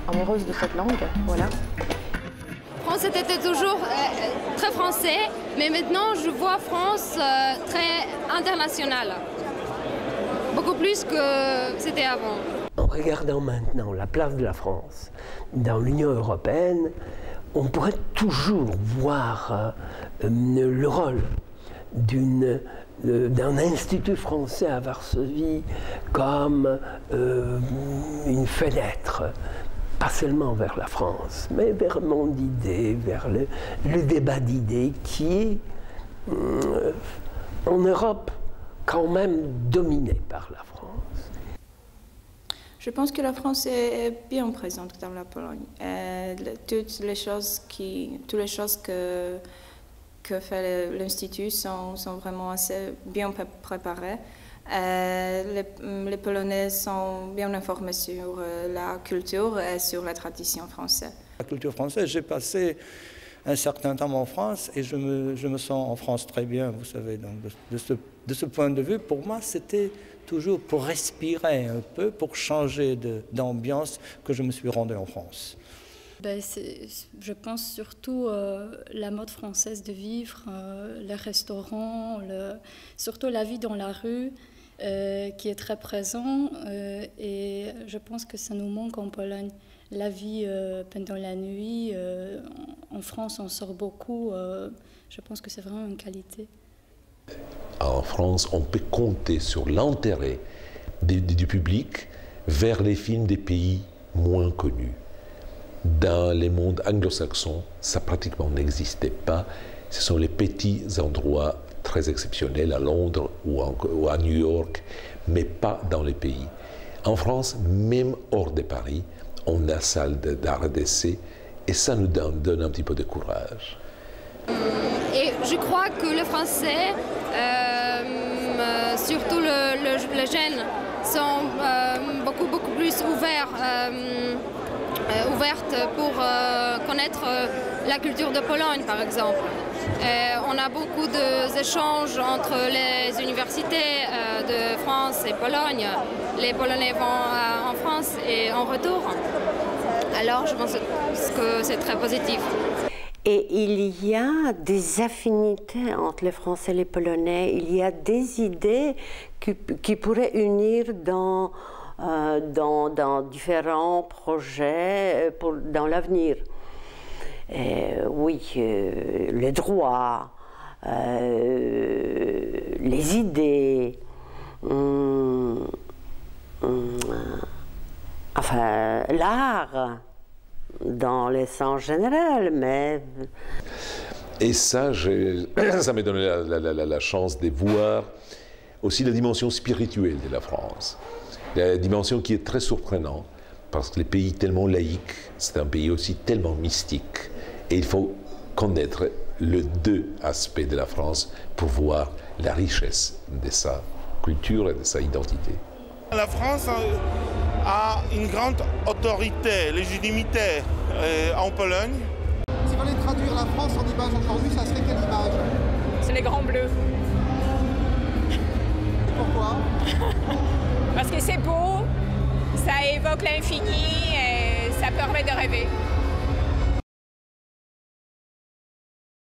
Amoureuse de cette langue, voilà. France était toujours très français, mais maintenant je vois France très internationale. Beaucoup plus que c'était avant. En regardant maintenant la place de la France dans l'Union européenne, on pourrait toujours voir le rôle d'un institut français à Varsovie comme une fenêtre, pas seulement vers la France, mais vers le monde d'idées, vers le débat d'idées qui est en Europe quand même dominé par la France. Je pense que la France est bien présente dans la Pologne. Toutes les choses que fait l'Institut sont vraiment assez bien préparées. Les Polonais sont bien informés sur la culture et sur la tradition française. La culture française, j'ai passé un certain temps en France et je me sens en France très bien, vous savez. Donc de ce point de vue, pour moi, c'était toujours pour respirer un peu, pour changer d'ambiance que je me suis rendu en France. Je pense surtout la mode française de vivre, les restaurants, surtout la vie dans la rue qui est très présent et je pense que ça nous manque en Pologne. La vie pendant la nuit, en France on sort beaucoup, je pense que c'est vraiment une qualité. En France, on peut compter sur l'intérêt du public vers les films des pays moins connus. Dans les mondes anglo-saxons, ça pratiquement n'existait pas. Ce sont les petits endroits très exceptionnels à Londres ou à New York, mais pas dans les pays. En France, même hors de Paris, on a salle d'art et d'essai et ça nous donne un petit peu de courage. Et je crois que les Français, surtout les jeunes, sont beaucoup plus ouvertes pour connaître la culture de Pologne, par exemple. On a beaucoup d'échanges entre les universités de France et Pologne. Les Polonais vont en France et en retour. Alors je pense que c'est très positif. Et il y a des affinités entre les Français et les Polonais. Il y a des idées qui pourraient unir dans différents projets dans l'avenir. Oui, les droits, les idées, enfin l'art. Dans les sens général, mais... Et ça m'a donné la chance de voir aussi la dimension spirituelle de la France. La dimension qui est très surprenante, parce que les pays tellement laïques, c'est un pays aussi tellement mystique. Et il faut connaître les deux aspects de la France pour voir la richesse de sa culture et de sa identité. La France a une grande autorité, légitimité en Pologne. Si vous voulez traduire la France en image aujourd'hui, ça serait quelle image? C'est les grands bleus. Et pourquoi? Parce que c'est beau, ça évoque l'infini et ça permet de rêver.